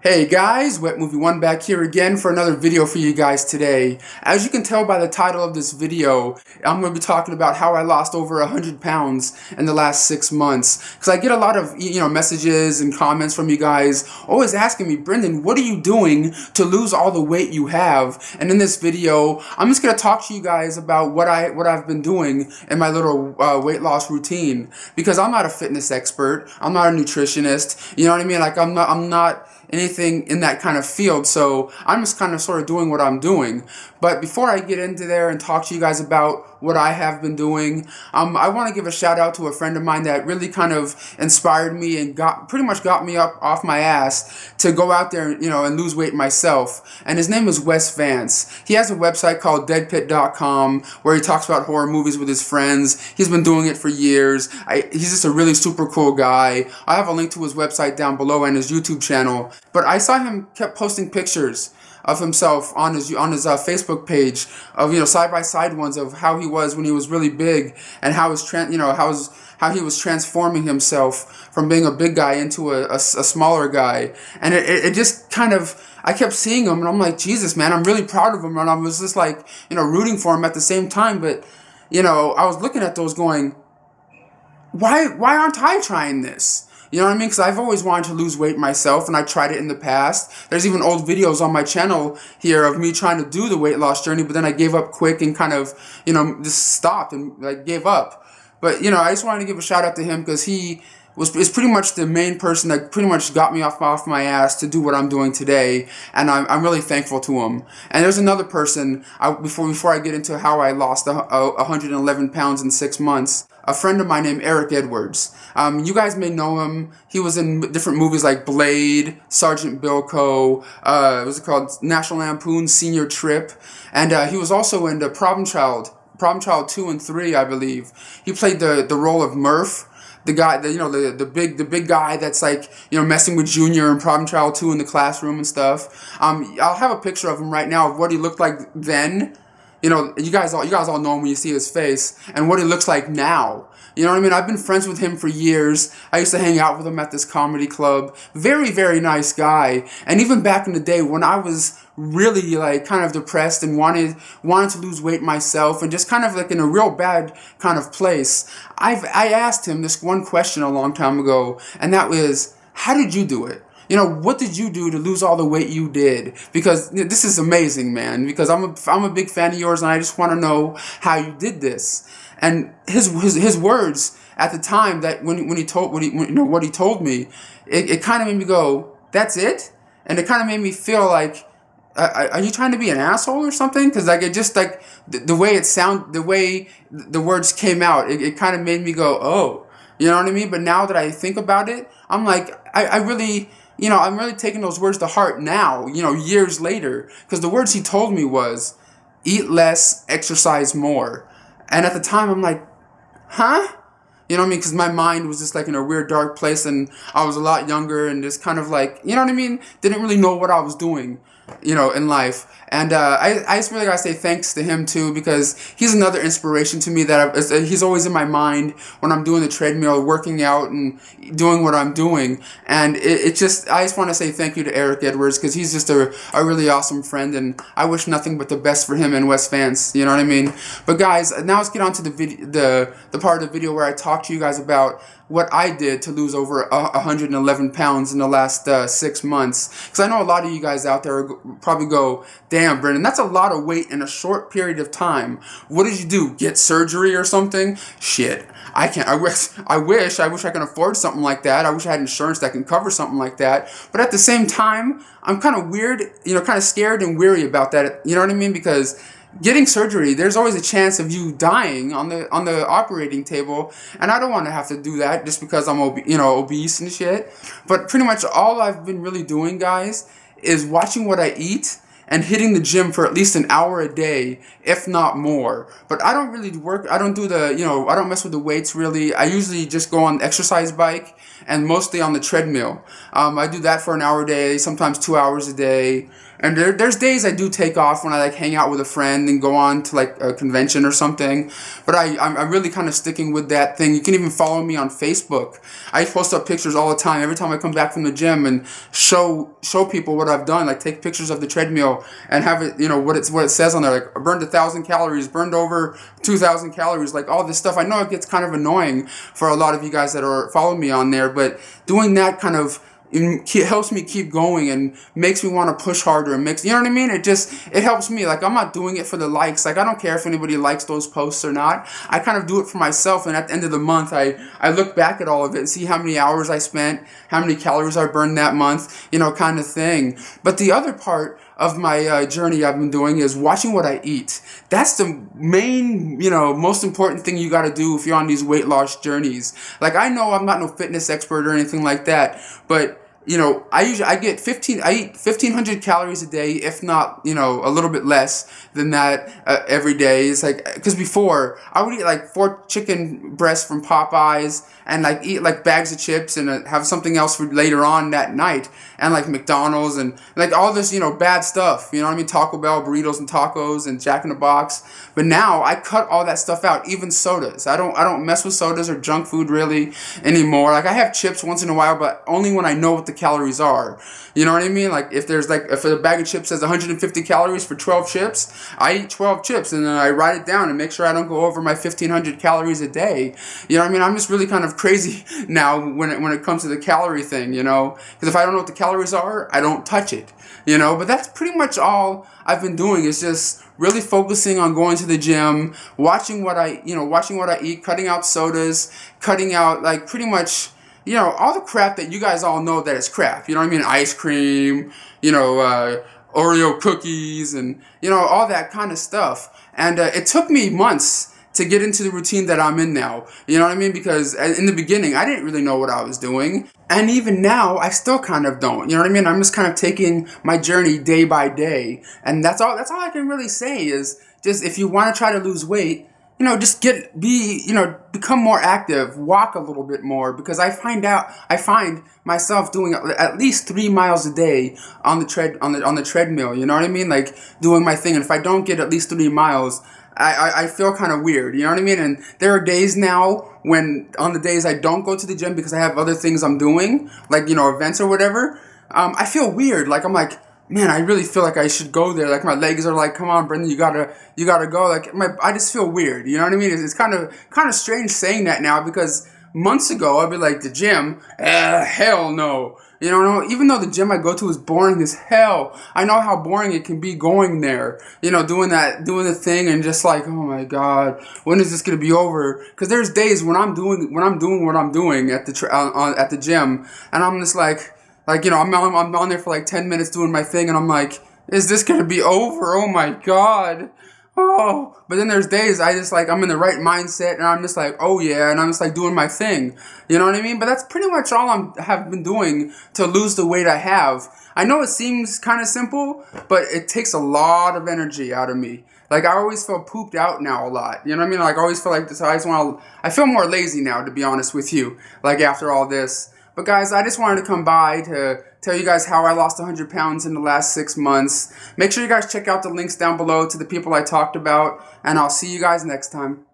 Hey guys, Wet Movie One back here again for another video for you guys today. As you can tell by the title of this video, I'm going to be talking about how I lost over 100 pounds in the last 6 months. Because I get a lot of messages and comments from you guys always asking me, Brendan, what are you doing to lose all the weight you have? And in this video, I'm just going to talk to you guys about what I've been doing in my little weight loss routine. Because I'm not a fitness expert, I'm not a nutritionist. You know what I mean? Like I'm not anything in that kind of field, so I'm just kind of sort of doing what I'm doing. But before I get into there and talk to you guys about what I have been doing, I want to give a shout out to a friend of mine that really kind of inspired me and pretty much got me up off my ass to go out there, and lose weight myself. And his name is Wes Vance. He has a website called deadpit.com where he talks about horror movies with his friends. He's been doing it for years. He's just a really super cool guy. I have a link to his website down below and his YouTube channel. But I saw him kept posting pictures of himself on his Facebook page of side by side ones of how he was when he was really big and how he was transforming himself from being a big guy into a smaller guy. And it just kind of, I kept seeing him and I'm like, Jesus, man, I'm really proud of him. And I was just like, rooting for him at the same time. But, I was looking at those going, why aren't I trying this? You know what I mean? Because I've always wanted to lose weight myself, and I tried it in the past. There's even old videos on my channel here of me trying to do the weight loss journey, but then I gave up quick and kind of, just stopped and gave up. But, I just wanted to give a shout out to him because he is pretty much the main person that pretty much got me off my ass to do what I'm doing today, and I'm really thankful to him. And there's another person, before I get into how I lost 111 pounds in 6 months, a friend of mine named Eric Edwards. You guys may know him. He was in different movies like Blade, Sergeant Bilko, what was it called, National Lampoon's Senior Trip, and he was also in the Problem Child 2 and 3, I believe. He played the role of Murph, the guy, the big guy that's like, messing with Junior in Problem Child 2 in the classroom and stuff. I'll have a picture of him right now of what he looked like then. You guys all know him when you see his face, and what he looks like now. You know what I mean? I've been friends with him for years. I used to hang out with him at this comedy club. Very, very nice guy. And even back in the day when I was really kind of depressed and wanted to lose weight myself and just kind of in a real bad kind of place, I asked him this one question a long time ago, and that was, how did you do it? What did you do to lose all the weight you did? Because this is amazing, man. Because I'm a big fan of yours, and I just want to know how you did this. And his words at the time that when he told what he told me, it kind of made me go, that's it? And it kind of made me feel like, are you trying to be an asshole or something? Because it just the way it the way the words came out, it kind of made me go, oh, you know what I mean? But now that I think about it, I'm like, I really. I'm really taking those words to heart now, years later. Because the words he told me was, eat less, exercise more. And at the time, I'm like, huh? You know what I mean? Because my mind was just in a weird, dark place. And I was a lot younger and just kind of you know what I mean? Didn't really know what I was doing, in life. And I just really got to say thanks to him, too, because he's another inspiration to me that he's always in my mind when I'm doing the treadmill, working out, and doing what I'm doing. And I just want to say thank you to Eric Edwards, because he's just a really awesome friend, and I wish nothing but the best for him and Wes Vance, you know what I mean? But guys, now let's get on to the part of the video where I talk to you guys about what I did to lose over 111 pounds in the last 6 months. Because I know a lot of you guys out there probably go, damn, Brendan, that's a lot of weight in a short period of time. What did you do? Get surgery or something? Shit, I can't. I wish I can afford something like that. I wish I had insurance that can cover something like that. But at the same time, I'm kind of weird, kind of scared and weary about that. You know what I mean? Because getting surgery, there's always a chance of you dying on the operating table, and I don't want to have to do that just because I'm obese and shit. But pretty much all I've been really doing, guys, is watching what I eat and hitting the gym for at least an hour a day, if not more. But I don't really I don't do I don't mess with the weights really. I usually just go on the exercise bike and mostly on the treadmill. I do that for an hour a day, sometimes 2 hours a day. And there's days I do take off when I like hang out with a friend and go on to like a convention or something. But I'm really kind of sticking with that thing. You can even follow me on Facebook. I post up pictures all the time. Every time I come back from the gym and show people what I've done, like take pictures of the treadmill and have it, what it says on there, like I burned 1,000 calories, burned over 2,000 calories, like all this stuff. I know it gets kind of annoying for a lot of you guys that are following me on there, but doing that kind of it helps me keep going and makes me want to push harder and makes, you know what I mean? It helps me. Like, I'm not doing it for the likes. Like, I don't care if anybody likes those posts or not. I kind of do it for myself, and at the end of the month, I look back at all of it and see how many hours I spent, how many calories I burned that month, kind of thing. But the other part of my journey I've been doing is watching what I eat. That's the main, most important thing you got to do if you're on these weight loss journeys. Like, I know I'm not no fitness expert or anything like that, but I eat 1,500 calories a day, if not, a little bit less than that every day. It's like, because before, I would eat like 4 chicken breasts from Popeyes and like eat like bags of chips and have something else for later on that night, and like McDonald's and like all this, bad stuff, what I mean? Taco Bell, burritos and tacos and Jack in the Box. But now I cut all that stuff out, even sodas. I don't mess with sodas or junk food really anymore. Like, I have chips once in a while, but only when I know what the calories are. You know what I mean? Like, if a bag of chips says 150 calories for 12 chips, I eat 12 chips and then I write it down and make sure I don't go over my 1,500 calories a day. You know what I mean? I'm just really kind of crazy now when it comes to the calorie thing, because if I don't know what the calories are, I don't touch it, but that's pretty much all I've been doing, is just really focusing on going to the gym, watching what I eat, cutting out sodas, cutting out like pretty much, all the crap that you guys all know that is crap. You know what I mean? Ice cream, Oreo cookies, and, all that kind of stuff. And it took me months to get into the routine that I'm in now. You know what I mean? Because in the beginning, I didn't really know what I was doing. And even now, I still kind of don't. You know what I mean? I'm just kind of taking my journey day by day. And that's all I can really say is just, if you want to try to lose weight, just become more active, walk a little bit more, because I find myself doing at least 3 miles a day on the treadmill. You know what I mean? Like, doing my thing. And if I don't get at least 3 miles, I feel kind of weird, you know what I mean? And there are days now when, on the days I don't go to the gym because I have other things I'm doing, like, events or whatever, I feel weird. Like, I'm like, man, I really feel like I should go there. Like, my legs are like, come on, Brendan, you gotta go. Like, I just feel weird, you know what I mean? It's kind of strange saying that now, because months ago, I'd be like, the gym? Hell no. Even though the gym I go to is boring as hell, I know how boring it can be going there, doing the thing, and just like, oh my God, when is this gonna be over? Because there's days when I'm doing what I'm doing at the gym, and I'm just like, I'm on there for like 10 minutes doing my thing, and I'm like, is this gonna be over? Oh my God. Oh, but then there's days I'm in the right mindset, and I'm just like, oh yeah, and I'm just like doing my thing. You know what I mean? But that's pretty much all I have been doing to lose the weight I have. I know it seems kind of simple, but it takes a lot of energy out of me. Like, I always feel pooped out now a lot. You know what I mean? Like, I always feel like this. I feel more lazy now, to be honest with you. Like, after all this. But guys, I just wanted to come by to tell you guys how I lost 100 pounds in the last 6 months. Make sure you guys check out the links down below to the people I talked about, and I'll see you guys next time.